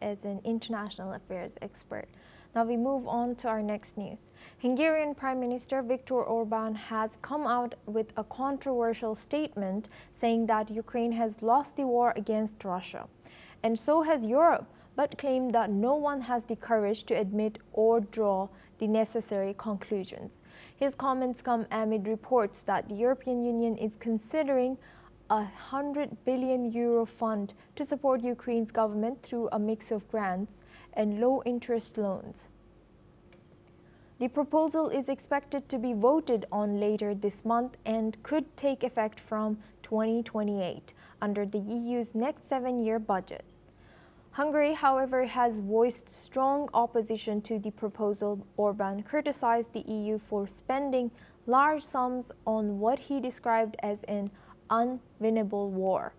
as an international affairs expert. Now we move on to our next news. Hungarian Prime Minister Viktor Orbán has come out with a controversial statement saying that Ukraine has lost the war against Russia. And so has Europe, but claimed that no one has the courage to admit or draw the necessary conclusions. His comments come amid reports that the European Union is considering a €100 billion fund to support Ukraine's government through a mix of grants and low-interest loans. The proposal is expected to be voted on later this month and could take effect from 2028 under the EU's next 7-year budget. Hungary, however, has voiced strong opposition to the proposal. Orbán criticized the EU for spending large sums on what he described as an unwinnable war,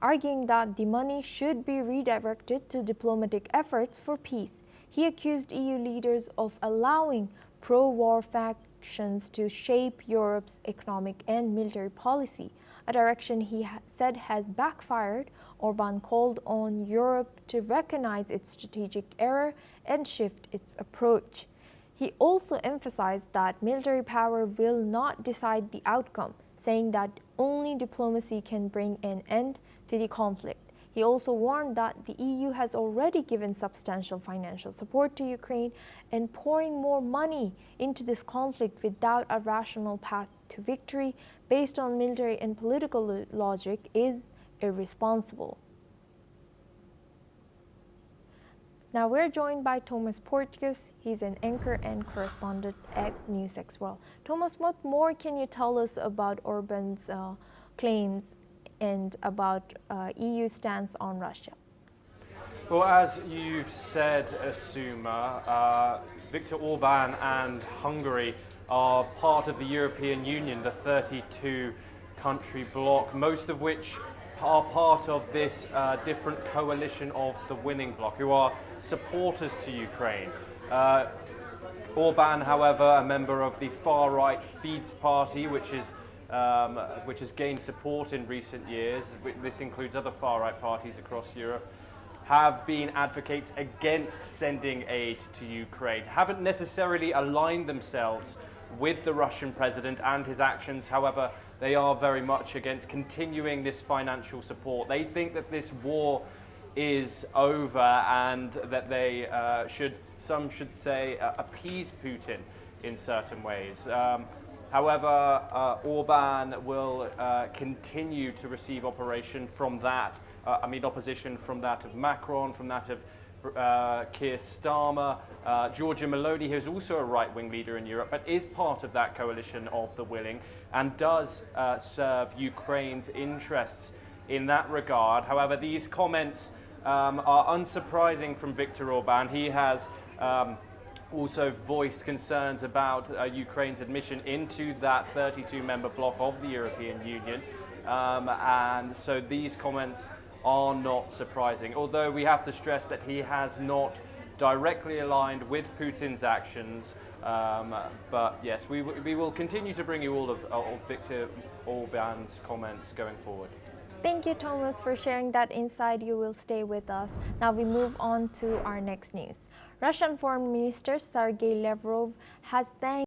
arguing that the money should be redirected to diplomatic efforts for peace. He accused EU leaders of allowing pro-war factions to shape Europe's economic and military policy, a direction he said has backfired. Orbán called on Europe to recognize its strategic error and shift its approach. He also emphasized that military power will not decide the outcome, saying that only diplomacy can bring an end to the conflict. He also warned that the EU has already given substantial financial support to Ukraine, and pouring more money into this conflict without a rational path to victory based on military and political logic is irresponsible. Now we're joined by Thomas Porteous. He's an anchor and correspondent at NewsX World. Thomas, what more can you tell us about Orbán's claims and about EU stance on Russia? Well, as you've said, Suma, Viktor Orbán and Hungary are part of the European Union, the 32-country bloc, most of which are part of this different coalition of the winning bloc, who are supporters to Ukraine. Orbán, however, a member of the far-right Fidesz party, which has gained support in recent years, this includes other far-right parties across Europe, have been advocates against sending aid to Ukraine, haven't necessarily aligned themselves with the Russian president and his actions. However, they are very much against continuing this financial support. They think that this war is over and that they some should say, appease Putin in certain ways. However, Orbán will continue to receive opposition from that of Macron, from that of Keir Starmer, Giorgia Meloni, who is also a right-wing leader in Europe, but is part of that coalition of the willing and does serve Ukraine's interests in that regard. However, these comments are unsurprising from Viktor Orbán. He has also voiced concerns about Ukraine's admission into that 32-member bloc of the European Union. And so these comments are not surprising, although we have to stress that he has not directly aligned with Putin's actions. But yes, we will continue to bring you all of Viktor Orbán's comments going forward. Thank you, Thomas, for sharing that insight. You will stay with us. Now we move on to our next news. Russian Foreign Minister Sergei Lavrov has thanked